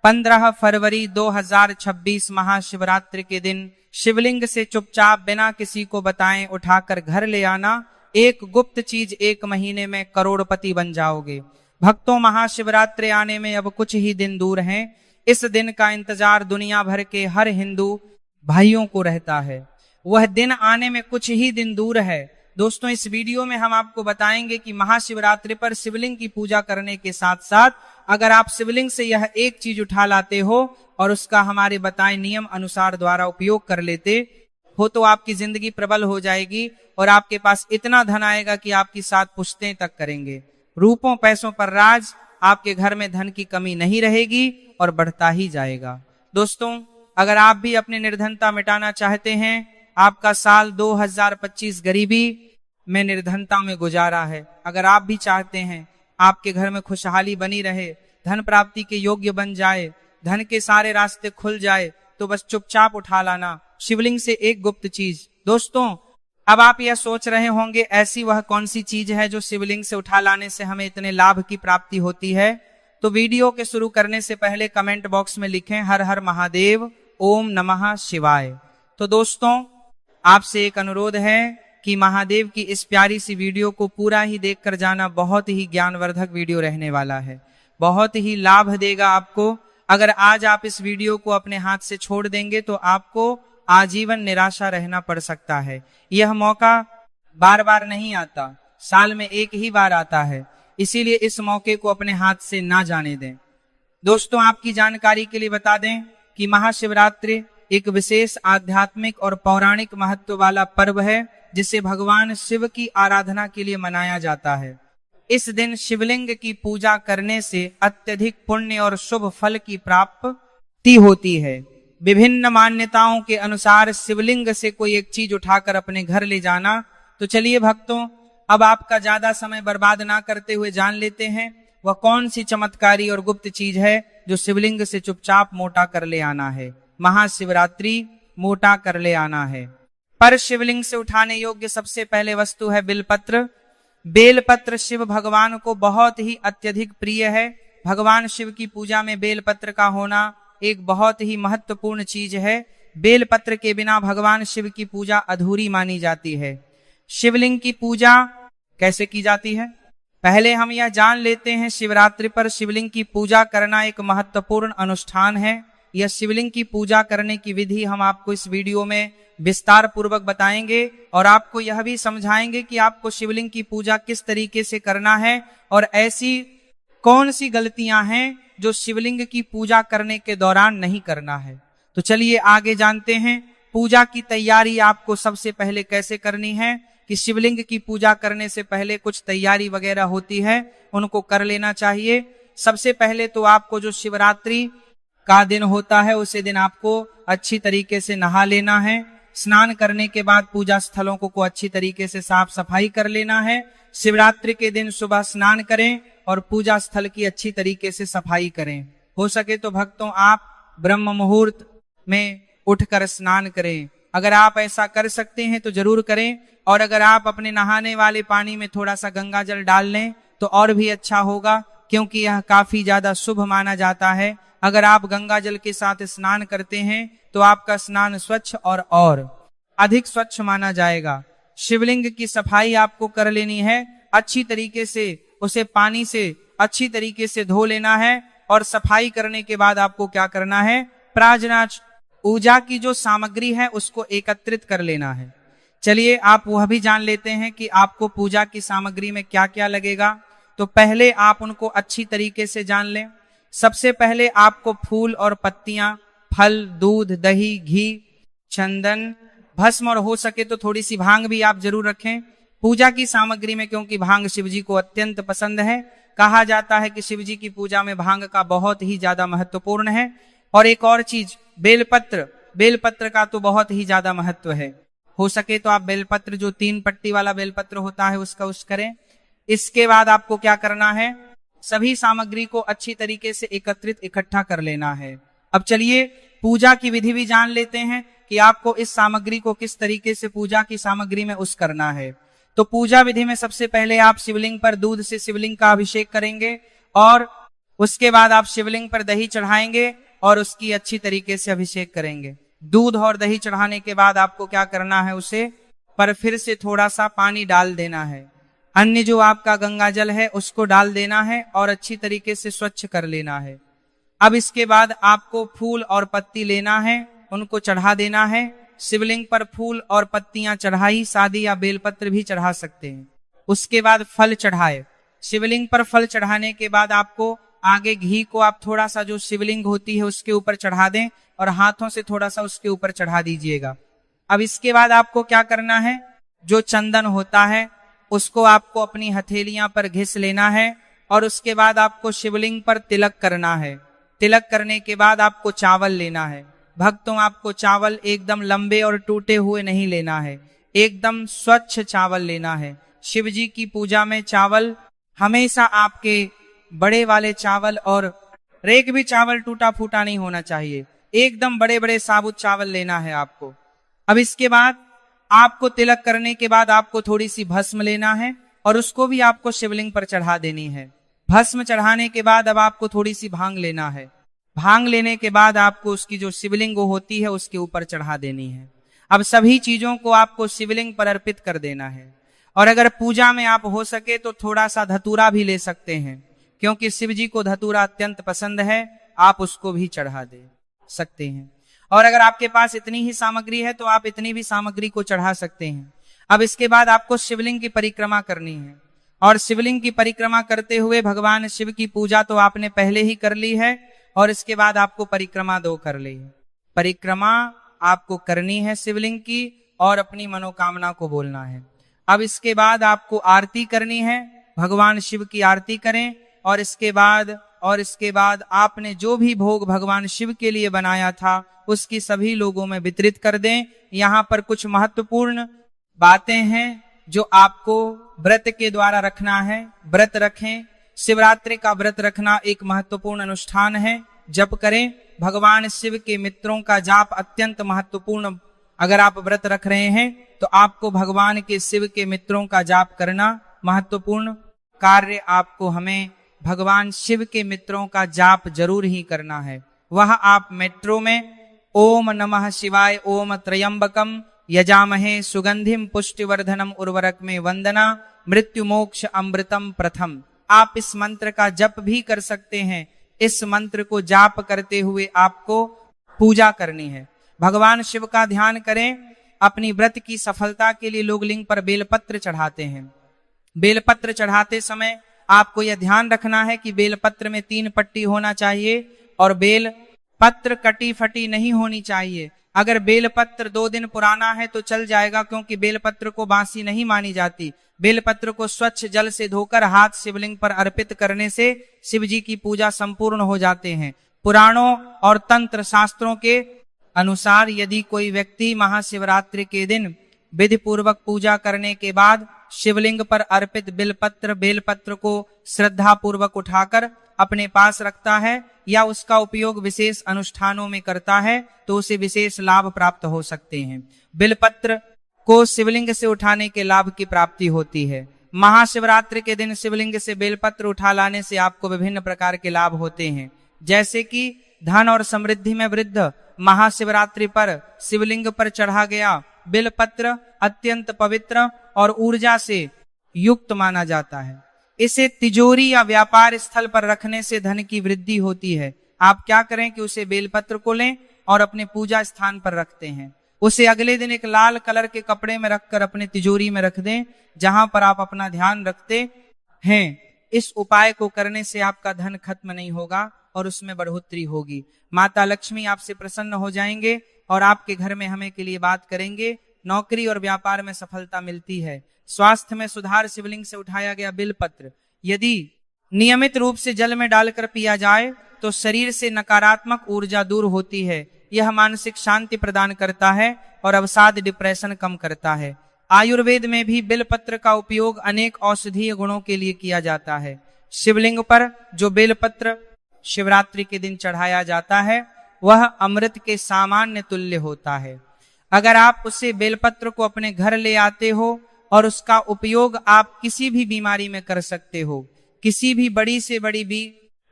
15 फरवरी 2026 महाशिवरात्रि के दिन शिवलिंग से चुपचाप बिना किसी को बताएं उठाकर घर ले आना। एक गुप्त चीज 1 महीने में करोड़पति बन जाओगे। भक्तों, महाशिवरात्रि आने में अब कुछ ही दिन दूर हैं। इस दिन का इंतजार दुनिया भर के हर हिंदू भाइयों को रहता है। वह दिन आने में कुछ ही दिन दूर है। दोस्तों, इस वीडियो में हम आपको बताएंगे कि महाशिवरात्रि पर शिवलिंग की पूजा करने के साथ साथ अगर आप शिवलिंग से यह एक चीज उठा लाते हो और उसका हमारे बताए नियम अनुसार द्वारा उपयोग कर लेते हो तो आपकी जिंदगी प्रबल हो जाएगी और आपके पास इतना धन आएगा कि आपकी 7 पुश्तें तक करेंगे। रूपों पैसों पर राज, आपके घर में धन की कमी नहीं रहेगी और बढ़ता ही जाएगा। दोस्तों, अगर आप भी अपनी निर्धनता मिटाना चाहते हैं, आपका साल 2025 गरीबी में निर्धनता में गुजारा है, अगर आप भी चाहते हैं आपके घर में खुशहाली बनी रहे, धन प्राप्ति के योग्य बन जाए, धन के सारे रास्ते खुल जाए, तो बस चुपचाप उठा लाना शिवलिंग से एक गुप्त चीज। दोस्तों, अब आप यह सोच रहे होंगे ऐसी वह कौन सी चीज है जो शिवलिंग से उठा लाने से हमें इतने लाभ की प्राप्ति होती है। तो वीडियो के शुरू करने से पहले कमेंट बॉक्स में लिखें हर हर महादेव, ओम नमः शिवाय। तो दोस्तों, आपसे एक अनुरोध है कि महादेव की इस प्यारी सी वीडियो को पूरा ही देखकर जाना। बहुत ही ज्ञानवर्धक वीडियो रहने वाला है, बहुत ही लाभ देगा आपको। अगर आज आप इस वीडियो को अपने हाथ से छोड़ देंगे तो आपको आजीवन निराशा रहना पड़ सकता है। यह मौका बार बार नहीं आता, साल में एक ही बार आता है, इसीलिए इस मौके को अपने हाथ से ना जाने दें। दोस्तों, आपकी जानकारी के लिए बता दें कि महाशिवरात्रि एक विशेष आध्यात्मिक और पौराणिक महत्व वाला पर्व है जिसे भगवान शिव की आराधना के लिए मनाया जाता है। इस दिन शिवलिंग की पूजा करने से अत्यधिक पुण्य और शुभ फल की प्राप्ति होती है। विभिन्न मान्यताओं के अनुसार शिवलिंग से कोई एक चीज उठाकर अपने घर ले जाना। तो चलिए भक्तों, अब आपका ज्यादा समय बर्बाद ना करते हुए जान लेते हैं वह कौन सी चमत्कारी और गुप्त चीज है जो शिवलिंग से चुपचाप मोटा कर ले आना है। महाशिवरात्रि मोटा कर ले आना है। पर शिवलिंग से उठाने योग्य सबसे पहले वस्तु है बेलपत्र। बेलपत्र शिव भगवान को बहुत ही अत्यधिक प्रिय है। भगवान शिव की पूजा में बेलपत्र का होना एक बहुत ही महत्वपूर्ण चीज है। बेलपत्र के बिना भगवान शिव की पूजा अधूरी मानी जाती है। शिवलिंग की पूजा कैसे की जाती है, पहले हम यह जान लेते हैं। शिवरात्रि पर शिवलिंग की पूजा करना एक महत्वपूर्ण अनुष्ठान है। यह शिवलिंग की पूजा करने की विधि हम आपको इस वीडियो में विस्तार पूर्वक बताएंगे और आपको यह भी समझाएंगे कि आपको शिवलिंग की पूजा किस तरीके से करना है और ऐसी कौन सी गलतियां हैं जो शिवलिंग की पूजा करने के दौरान नहीं करना है। तो चलिए आगे जानते हैं। पूजा की तैयारी आपको सबसे पहले कैसे करनी है कि शिवलिंग की पूजा करने से पहले कुछ तैयारी वगैरह होती है, उनको कर लेना चाहिए। सबसे पहले तो आपको जो शिवरात्रि का दिन होता है उसी दिन आपको अच्छी तरीके से नहा लेना है। स्नान करने के बाद पूजा स्थलों को अच्छी तरीके से साफ सफाई कर लेना है। शिवरात्रि के दिन सुबह स्नान करें और पूजा स्थल की अच्छी तरीके से सफाई करें। हो सके तो भक्तों आप ब्रह्म मुहूर्त में उठकर स्नान करें। अगर आप ऐसा कर सकते हैं तो जरूर करें और अगर आप अपने नहाने वाले पानी में थोड़ा सा गंगा जल डाल लें तो और भी अच्छा होगा, क्योंकि यह काफी ज्यादा शुभ माना जाता है। अगर आप गंगा जल के साथ स्नान करते हैं तो आपका स्नान स्वच्छ और अधिक स्वच्छ माना जाएगा। शिवलिंग की सफाई आपको कर लेनी है। अच्छी तरीके से उसे पानी से अच्छी तरीके से धो लेना है और सफाई करने के बाद आपको क्या करना है, प्राजनाच पूजा की जो सामग्री है उसको एकत्रित कर लेना है। चलिए आप वह भी जान लेते हैं कि आपको पूजा की सामग्री में क्या क्या लगेगा। तो पहले आप उनको अच्छी तरीके से जान लें। सबसे पहले आपको फूल और पत्तियां, फल, दूध, दही, घी, चंदन, भस्म और हो सके तो थोड़ी सी भांग भी आप जरूर रखें पूजा की सामग्री में, क्योंकि भांग शिव जी को अत्यंत पसंद है। कहा जाता है कि शिव जी की पूजा में भांग का बहुत ही ज्यादा महत्वपूर्ण है। और एक और चीज, बेलपत्र का तो बहुत ही ज्यादा महत्व है। हो सके तो आप बेलपत्र जो 3 पट्टी वाला बेलपत्र होता है उसका करें। इसके बाद आपको क्या करना है, सभी सामग्री को अच्छी तरीके से इकट्ठा कर लेना है। अब चलिए पूजा की विधि भी जान लेते हैं कि आपको इस सामग्री को किस तरीके से पूजा की सामग्री में करना है। तो पूजा विधि में सबसे पहले आप शिवलिंग पर दूध से शिवलिंग का अभिषेक करेंगे और उसके बाद आप शिवलिंग पर दही चढ़ाएंगे और उसकी अच्छी तरीके से अभिषेक करेंगे। दूध और दही चढ़ाने के बाद आपको क्या करना है, उसे पर फिर से थोड़ा सा पानी डाल देना है। अन्य जो आपका गंगा जल है उसको डाल देना है और अच्छी तरीके से स्वच्छ कर लेना है। अब इसके बाद आपको फूल और पत्ती लेना है, उनको चढ़ा देना है। शिवलिंग पर फूल और पत्तियां चढ़ाई, सादी या बेलपत्र भी चढ़ा सकते हैं। उसके बाद फल चढ़ाए। शिवलिंग पर फल चढ़ाने के बाद आपको आगे घी को आप थोड़ा सा जो शिवलिंग होती है उसके ऊपर चढ़ा दें और हाथों से थोड़ा सा उसके ऊपर चढ़ा दीजिएगा। अब इसके बाद आपको क्या करना है, जो चंदन होता है उसको आपको अपनी हथेलियां पर घिस लेना है और उसके बाद आपको शिवलिंग पर तिलक करना है। तिलक करने के बाद आपको चावल लेना है। भक्तों, आपको चावल एकदम लंबे और टूटे हुए नहीं लेना है, एकदम स्वच्छ चावल लेना है। शिव जी की पूजा में चावल हमेशा आपके बड़े वाले चावल और रेक भी चावल टूटा फूटा नहीं होना चाहिए, एकदम बड़े बड़े साबुत चावल लेना है आपको। अब इसके बाद आपको तिलक करने के बाद आपको थोड़ी सी भस्म लेना है और उसको भी आपको शिवलिंग पर चढ़ा देनी है। भस्म चढ़ाने के बाद अब आपको थोड़ी सी भांग लेना है। भांग लेने के बाद आपको उसकी जो शिवलिंग होती है उसके ऊपर चढ़ा देनी है। अब सभी चीजों को आपको शिवलिंग पर अर्पित कर देना है। और अगर पूजा में आप हो सके तो थोड़ा सा धतूरा भी ले सकते हैं, क्योंकि शिव जी को धतूरा अत्यंत पसंद है, आप उसको भी चढ़ा दे सकते हैं। और अगर आपके पास इतनी ही सामग्री है तो आप इतनी भी सामग्री को चढ़ा सकते हैं। अब इसके बाद आपको शिवलिंग की परिक्रमा करनी है और शिवलिंग की परिक्रमा करते हुए भगवान शिव की पूजा तो आपने पहले ही कर ली है और इसके बाद आपको परिक्रमा 2 कर ली है। परिक्रमा आपको करनी है शिवलिंग की और अपनी मनोकामना को बोलना है। अब इसके बाद आपको आरती करनी है, भगवान शिव की आरती करें और इसके बाद आपने जो भी भोग भगवान शिव के लिए बनाया था उसकी सभी लोगों में वितरित कर दें। यहाँ पर कुछ महत्वपूर्ण बातें हैं जो आपको व्रत के द्वारा रखना है। व्रत रखें, शिवरात्रि का व्रत रखना एक महत्वपूर्ण अनुष्ठान है। जप करें, भगवान शिव के मित्रों का जाप अत्यंत महत्वपूर्ण। अगर आप व्रत रख रहे हैं तो आपको भगवान के शिव के मित्रों का जाप करना महत्वपूर्ण कार्य। आपको हमें भगवान शिव के मित्रों का जाप जरूर ही करना है। वह आप मेट्रो में ओम नमः शिवाय ओम त्रयंबकम यजामहे सुगंधिम पुष्टिवर्धनम उर्वरक में वंदना मृत्यु मोक्ष अमृतम प्रथम, आप इस मंत्र का जप भी कर सकते हैं। इस मंत्र को जाप करते हुए आपको पूजा करनी है। भगवान शिव का ध्यान करें। अपनी व्रत की सफलता के लिए लोग लिंग पर बेलपत्र चढ़ाते हैं। बेलपत्र चढ़ाते समय आपको यह ध्यान रखना है कि बेलपत्र में 3 पट्टी होना चाहिए और बेल पत्र कटी फटी नहीं होनी चाहिए। अगर बेलपत्र 2 दिन पुराना है तो चल जाएगा, क्योंकि बेलपत्र को बासी नहीं मानी जाती। बेलपत्र को स्वच्छ जल से धोकर हाथ शिवलिंग पर अर्पित करने से शिव जी की पूजा संपूर्ण हो जाते हैं। पुराणों और तंत्र शास्त्रों के अनुसार यदि कोई व्यक्ति महाशिवरात्रि के दिन विधि पूर्वक पूजा करने के बाद शिवलिंग पर अर्पित बेलपत्र को श्रद्धा पूर्वक उठाकर अपने पास रखता है या उसका उपयोग विशेष अनुष्ठानों में करता है तो उसे विशेष लाभ प्राप्त हो सकते हैं। बेलपत्र को शिवलिंग से उठाने के लाभ की प्राप्ति होती है। महाशिवरात्रि के दिन शिवलिंग से बेलपत्र उठा लाने से आपको विभिन्न प्रकार के लाभ होते हैं, जैसे कि धन और समृद्धि में वृद्धि। महाशिवरात्रि पर शिवलिंग पर चढ़ा गया बेलपत्र अत्यंत पवित्र और ऊर्जा से युक्त माना जाता है। इसे तिजोरी या व्यापार स्थल पर रखने से धन की वृद्धि होती है। आप क्या करें कि उसे बेलपत्र को लें और अपने पूजा स्थान पर रखते हैं। उसे अगले दिन एक लाल कलर के कपड़े में रखकर अपने तिजोरी में रख दें, जहां पर आप अपना ध्यान रखते हैं। इस उपाय को करने से आपका धन खत्म नहीं होगा और उसमें बढ़ोतरी होगी। माता लक्ष्मी आपसे प्रसन्न हो जाएंगे और आपके घर में हमें के लिए बात करेंगे। नौकरी और व्यापार में सफलता मिलती है। स्वास्थ्य में सुधार। शिवलिंग से उठाया गया बेलपत्र यदि नियमित रूप से जल में डालकर पिया जाए तो शरीर से नकारात्मक ऊर्जा दूर होती है। यह मानसिक शांति प्रदान करता है और अवसाद डिप्रेशन कम करता है। आयुर्वेद में भी बेलपत्र का उपयोग अनेक औषधीय गुणों के लिए किया जाता है। शिवलिंग पर जो बेलपत्र शिवरात्रि के दिन चढ़ाया जाता है वह अमृत के सामान्य तुल्य होता है। अगर आप उसे बेलपत्र को अपने घर ले आते हो और उसका उपयोग आप किसी भी बीमारी में कर सकते हो। किसी भी बड़ी से बड़ी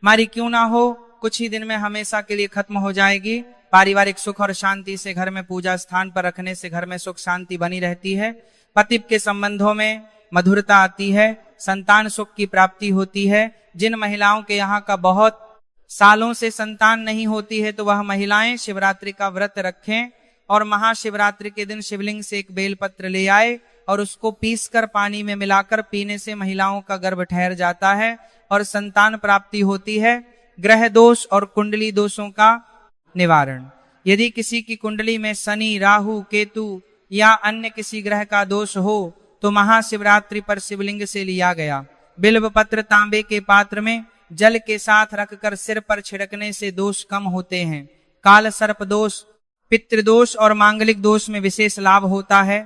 हमारी क्यों ना हो, कुछ ही दिन में हमेशा के लिए खत्म हो जाएगी। पारिवारिक सुख और शांति से घर में पूजा स्थान पर रखने से घर में सुख शांति बनी रहती है। पति के संबंधों में मधुरता आती है, संतान सुख की प्राप्ति होती है। जिन महिलाओं के यहाँ का बहुत सालों से संतान नहीं होती है, तो वह महिलाएं शिवरात्रि का व्रत रखें और महाशिवरात्रि के दिन शिवलिंग से एक बेलपत्र ले आए और उसको पीसकर पानी में मिलाकर पीने से महिलाओं का गर्भ ठहर जाता है और संतान प्राप्ति होती है। ग्रह दोष और कुंडली दोषों का निवारण, यदि किसी की कुंडली में शनि, राहु, केतु या अन्य किसी ग्रह का दोष हो तो महाशिवरात्रि पर शिवलिंग से लिया गया बिल्व पत्र तांबे के पात्र में जल के साथ रखकर सिर पर छिड़कने से दोष कम होते हैं। काल सर्प दोष, पितृदोष और मांगलिक दोष में विशेष लाभ होता है।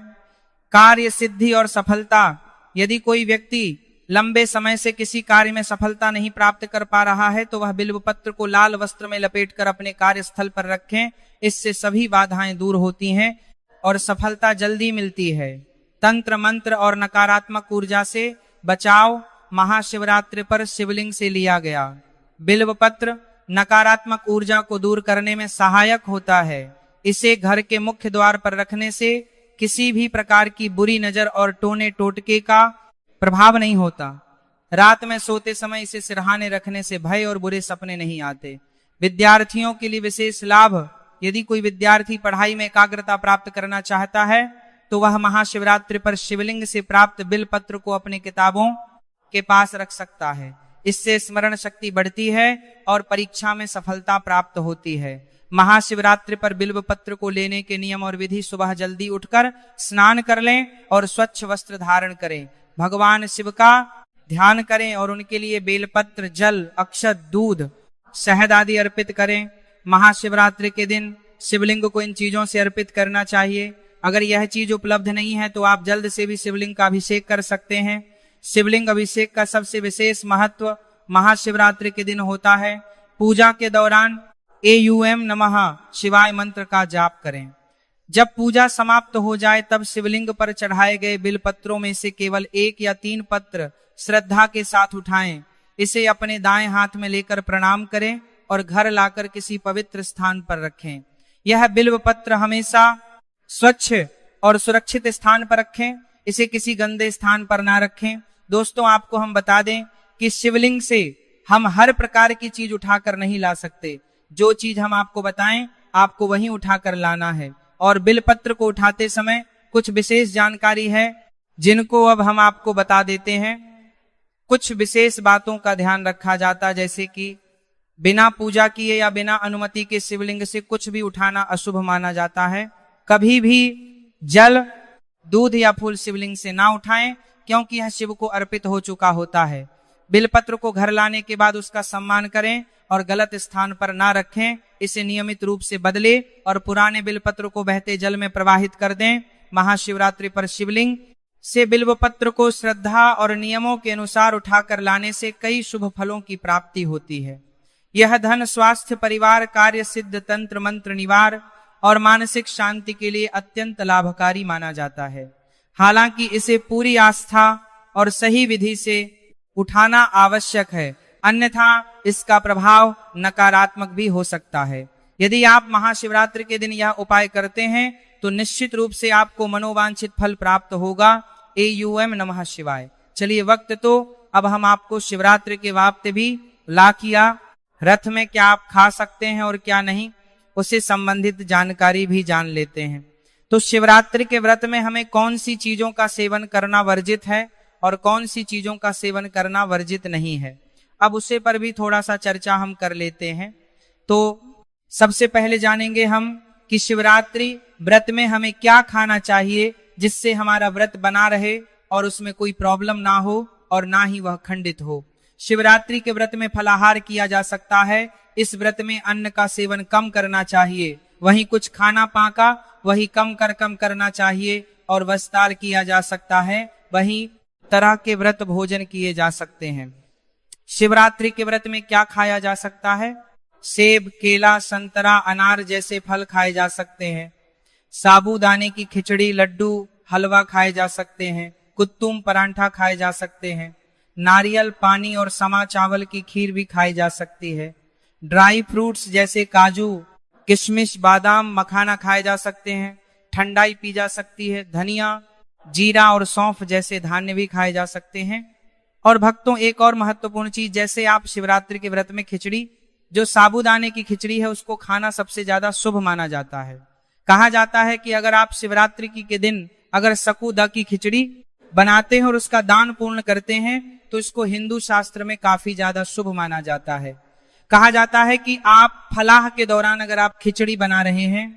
कार्य सिद्धि और सफलता, यदि कोई व्यक्ति लंबे समय से किसी कार्य में सफलता नहीं प्राप्त कर पा रहा है तो वह बिल्व पत्र को लाल वस्त्र में लपेटकर अपने कार्यस्थल पर रखें। इससे सभी बाधाएं दूर होती हैं और सफलता जल्दी मिलती है। तंत्र मंत्र और नकारात्मक ऊर्जा से बचाव, महाशिवरात्रि पर शिवलिंग से लिया गया बिल्व पत्र नकारात्मक ऊर्जा को दूर करने में सहायक होता है। इसे घर के मुख्य द्वार पर रखने से किसी भी प्रकार की बुरी नजर और टोने टोटके का प्रभाव नहीं होता। रात में सोते समय इसे सिरहाने रखने से भय और बुरे सपने नहीं आते। विद्यार्थियों के लिए विशेष लाभ, यदि कोई विद्यार्थी पढ़ाई में एकाग्रता प्राप्त करना चाहता है तो वह महाशिवरात्रि पर शिवलिंग से प्राप्त बिल्व पत्र को अपने किताबों के पास रख सकता है। इससे स्मरण शक्ति बढ़ती है और परीक्षा में सफलता प्राप्त होती है। महाशिवरात्रि पर बिल्व पत्र को लेने के नियम और विधि, सुबह जल्दी उठकर स्नान कर लें और स्वच्छ वस्त्र धारण करें। भगवान शिव का ध्यान करें और उनके लिए बेलपत्र, जल, अक्षत, दूध, शहद आदि अर्पित करें। महाशिवरात्रि के दिन शिवलिंग को इन चीजों से अर्पित करना चाहिए। अगर यह चीज उपलब्ध नहीं है तो आप जल्द से भी शिवलिंग का अभिषेक कर सकते हैं। शिवलिंग अभिषेक का सबसे विशेष महत्व महाशिवरात्रि के दिन होता है। पूजा के दौरान एयूएम नमः शिवाय मंत्र का जाप करें। जब पूजा समाप्त हो जाए तब शिवलिंग पर चढ़ाए गए बिलपत्रों में से केवल 1 या 3 पत्र श्रद्धा के साथ उठाएं। इसे अपने दाएं हाथ में लेकर प्रणाम करें और घर लाकर किसी पवित्र स्थान पर रखें। यह बिल्व पत्र हमेशा स्वच्छ और सुरक्षित स्थान पर रखें, इसे किसी गंदे स्थान पर ना रखें। दोस्तों, आपको हम बता दें कि शिवलिंग से हम हर प्रकार की चीज उठाकर नहीं ला सकते। जो चीज हम आपको बताएं आपको वहीं उठाकर लाना है। और बिलपत्र को उठाते समय कुछ विशेष जानकारी है जिनको अब हम आपको बता देते हैं। कुछ विशेष बातों का ध्यान रखा जाता, जैसे कि बिना पूजा किए या बिना अनुमति के शिवलिंग से कुछ भी उठाना अशुभ माना जाता है। कभी भी जल, दूध या फूल शिवलिंग से ना उठाएं, क्योंकि यह शिव को अर्पित हो चुका होता है। बिलपत्र को घर लाने के बाद उसका सम्मान करें और गलत स्थान पर ना रखें। इसे नियमित रूप से बदले और पुराने बिलपत्र को बहते जल में प्रवाहित कर दें। महाशिवरात्रि पर शिवलिंग से बिल्व पत्र को श्रद्धा और नियमों के अनुसार उठाकर लाने से कई शुभ फलों की प्राप्ति होती है। यह धन, स्वास्थ्य, परिवार, कार्य सिद्ध, तंत्र मंत्र निवार और मानसिक शांति के लिए अत्यंत लाभकारी माना जाता है। हालांकि इसे पूरी आस्था और सही विधि से उठाना आवश्यक है, अन्यथा इसका प्रभाव नकारात्मक भी हो सकता है। यदि आप महाशिवरात्रि के दिन यह उपाय करते हैं तो निश्चित रूप से आपको मनोवांछित फल प्राप्त होगा। एयूएम नमः शिवाय। चलिए, वक्त तो अब हम आपको शिवरात्रि के वाप्ते भी लाखिया रथ में क्या आप खा सकते हैं और क्या नहीं, उससे संबंधित जानकारी भी जान लेते हैं। तो शिवरात्रि के व्रत में हमें कौन सी चीजों का सेवन करना वर्जित है और कौन सी चीजों का सेवन करना वर्जित नहीं है, अब उसे पर भी थोड़ा सा चर्चा हम कर लेते हैं। तो सबसे पहले जानेंगे हम कि शिवरात्रि व्रत में हमें क्या खाना चाहिए जिससे हमारा व्रत बना रहे और उसमें कोई प्रॉब्लम ना हो और ना ही वह खंडित हो। शिवरात्रि के व्रत में फलाहार किया जा सकता है। इस व्रत में अन्न का सेवन कम करना चाहिए, वहीं कुछ खाना पाका वही कम करना चाहिए और विस्तार किया जा सकता है। वहीं तरह के व्रत भोजन किए जा सकते हैं। शिवरात्रि के व्रत में क्या खाया जा सकता है? सेब, केला, संतरा, अनार जैसे फल खाए जा सकते हैं। साबूदाने की खिचड़ी, लड्डू, हलवा खाए जा सकते हैं। कुत्तुम, परांठा खाए जा सकते हैं। नारियल पानी और समा चावल की खीर भी खाई जा सकती है। ड्राई फ्रूट्स जैसे काजू, किशमिश, बादाम, मखाना खाए जा सकते हैं। ठंडाई पी जा सकती है। धनिया, जीरा और सौंफ जैसे धान्य भी खाए जा सकते हैं। और भक्तों, एक और महत्वपूर्ण चीज, जैसे आप शिवरात्रि के व्रत में खिचड़ी, जो साबूदाने की खिचड़ी है, उसको खाना सबसे ज्यादा शुभ माना जाता है। कहा जाता है कि अगर आप शिवरात्रि के दिन अगर सकुदा की खिचड़ी बनाते हैं और उसका दान पूर्ण करते हैं तो इसको हिंदू शास्त्र में काफी ज्यादा शुभ माना जाता है। कहा जाता है कि आप फलाह के दौरान अगर आप खिचड़ी बना रहे हैं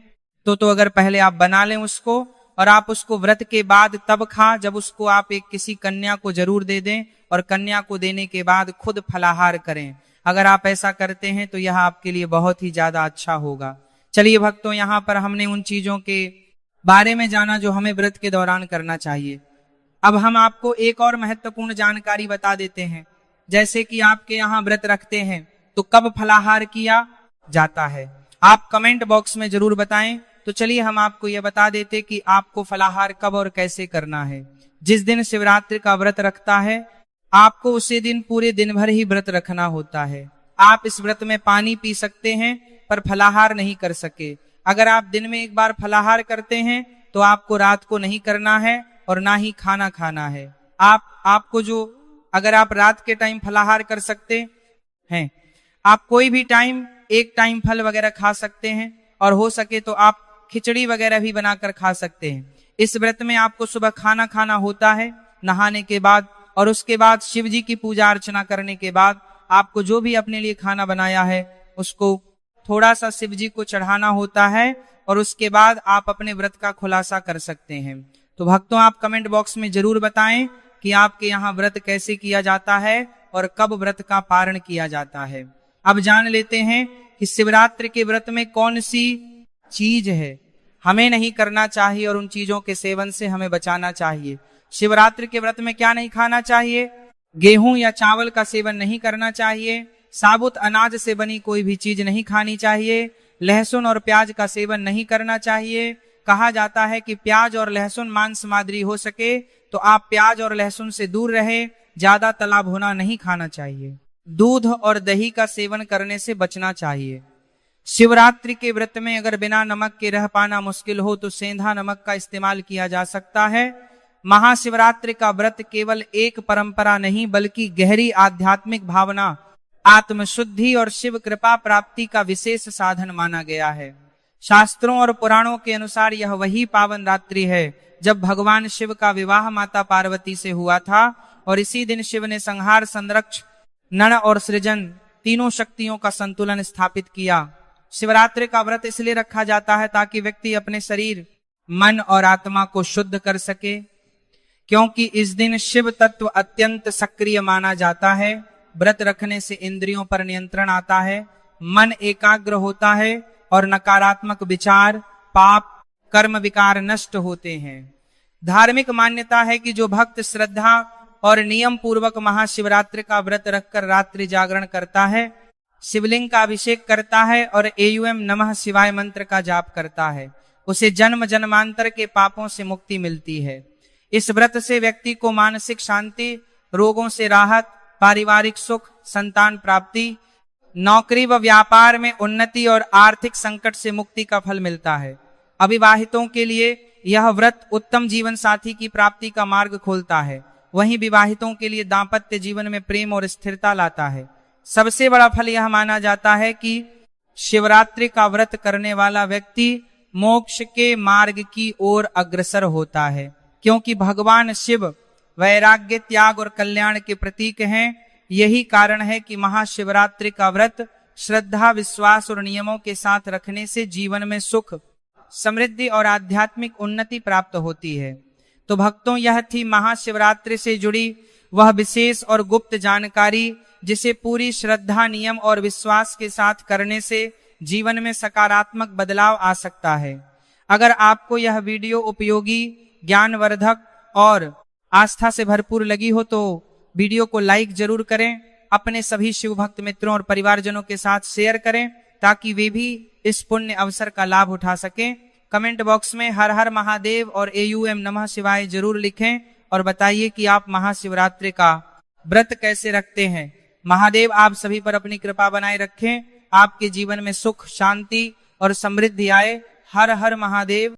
तो अगर पहले आप बना लें उसको, और आप उसको व्रत के बाद तब खा, जब उसको आप एक किसी कन्या को जरूर दे दें, और कन्या को देने के बाद खुद फलाहार करें। अगर आप ऐसा करते हैं तो यह आपके लिए बहुत ही ज्यादा अच्छा होगा। चलिए भक्तों, यहाँ पर हमने उन चीजों के बारे में जाना जो हमें व्रत के दौरान करना चाहिए। अब हम आपको एक और महत्वपूर्ण जानकारी बता देते हैं। जैसे कि आपके यहाँ व्रत रखते हैं तो कब फलाहार किया जाता है, आप कमेंट बॉक्स में जरूर बताएं। तो चलिए हम आपको यह बता देते कि आपको फलाहार कब और कैसे करना है। जिस दिन शिवरात्रि का व्रत रखता है, आपको उसी दिन पूरे दिन भर ही व्रत रखना होता है। आप इस व्रत में पानी पी सकते हैं पर फलाहार नहीं कर सके। अगर आप दिन में एक बार फलाहार करते हैं तो आपको रात को नहीं करना है और ना ही खाना खाना है। आपको जो, अगर आप रात के टाइम फलाहार कर सकते हैं, आप कोई भी टाइम एक टाइम फल वगैरह खा सकते हैं, और हो सके तो आप खिचड़ी वगैरह भी बनाकर खा सकते हैं। इस व्रत में आपको सुबह खाना खाना होता है नहाने के बाद, और उसके बाद शिव जी की पूजा अर्चना करने के बाद आपको जो भी अपने लिए खाना बनाया है उसको थोड़ा सा शिव जी को चढ़ाना होता है, और उसके बाद आप अपने व्रत का खुलासा कर सकते हैं। तो भक्तों, आप कमेंट बॉक्स में जरूर बताएं कि आपके यहाँ व्रत कैसे किया जाता है और कब व्रत का पारण किया जाता है। अब जान लेते हैं कि शिवरात्रि के व्रत में कौन सी चीज है हमें नहीं करना चाहिए और उन चीजों के सेवन से हमें बचाना चाहिए। शिवरात्रि के व्रत में क्या नहीं खाना चाहिए? गेहूं या चावल का सेवन नहीं करना चाहिए। साबुत अनाज से बनी कोई भी चीज नहीं खानी चाहिए। लहसुन और प्याज का सेवन नहीं करना चाहिए। कहा जाता है कि प्याज और लहसुन मांस मादरी हो सके तो आप प्याज और लहसुन से दूर रहे। ज्यादा तला भुना नहीं खाना चाहिए। दूध और दही का सेवन करने से बचना चाहिए। शिवरात्रि के व्रत में अगर बिना नमक के रह पाना मुश्किल हो तो सेंधा नमक का इस्तेमाल किया जा सकता है। महाशिवरात्रि का व्रत केवल एक परंपरा नहीं बल्कि गहरी आध्यात्मिक भावना, आत्मशुद्धि और शिव कृपा प्राप्ति का विशेष साधन माना गया है। शास्त्रों और पुराणों के अनुसार यह वही पावन रात्रि है जब भगवान शिव का विवाह माता पार्वती से हुआ था, और इसी दिन शिव ने संहार, संरक्षण, नण और सृजन तीनों शक्तियों का संतुलन स्थापित किया। शिवरात्रि का व्रत इसलिए रखा जाता है ताकि व्यक्ति अपने शरीर, मन और आत्मा को शुद्ध कर सके, क्योंकि इस दिन शिव तत्व अत्यंत सक्रिय माना जाता है। व्रत रखने से इंद्रियों पर नियंत्रण आता है, मन एकाग्र होता है और नकारात्मक विचार, पाप, कर्म विकार नष्ट होते हैं। धार्मिक मान्यता है कि जो भक्त श्रद्धा और नियम पूर्वक महाशिवरात्रि का व्रत रखकर रात्रि जागरण करता है, शिवलिंग का अभिषेक करता है और एयूएम नमः शिवाय मंत्र का जाप करता है, उसे जन्म जन्मांतर के पापों से मुक्ति मिलती है। इस व्रत से व्यक्ति को मानसिक शांति, रोगों से राहत, पारिवारिक सुख, संतान प्राप्ति, नौकरी व व्यापार में उन्नति और आर्थिक संकट से मुक्ति का फल मिलता है। अविवाहितों के लिए यह व्रत उत्तम जीवन साथी की प्राप्ति का मार्ग खोलता है। वहीं विवाहितों के लिए दाम्पत्य जीवन में प्रेम और स्थिरता लाता है। सबसे बड़ा फल यह माना जाता है कि शिवरात्रि का व्रत करने वाला व्यक्ति मोक्ष के मार्ग की ओर अग्रसर होता है, क्योंकि भगवान शिव वैराग्य, त्याग और कल्याण के प्रतीक हैं। यही कारण है कि महाशिवरात्रि का व्रत श्रद्धा, विश्वास और नियमों के साथ रखने से जीवन में सुख, समृद्धि और आध्यात्मिक उन्नति प्राप्त होती है। तो भक्तों, यह थी महाशिवरात्रि से जुड़ी वह विशेष और गुप्त जानकारी जिसे पूरी श्रद्धा, नियम और विश्वास के साथ करने से जीवन में सकारात्मक बदलाव आ सकता है। अगर आपको यह वीडियो उपयोगी, ज्ञानवर्धक और आस्था से भरपूर लगी हो तो वीडियो को लाइक जरूर करें, अपने सभी शिव भक्त मित्रों और परिवारजनों के साथ शेयर करें ताकि वे भी इस पुण्य अवसर का लाभ उठा सकें। कमेंट बॉक्स में हर हर महादेव और एयूएम नमः शिवाय जरूर लिखें और बताइए कि आप महाशिवरात्रि का व्रत कैसे रखते हैं। महादेव आप सभी पर अपनी कृपा बनाए रखें, आपके जीवन में सुख, शांति और समृद्धि आए। हर हर महादेव।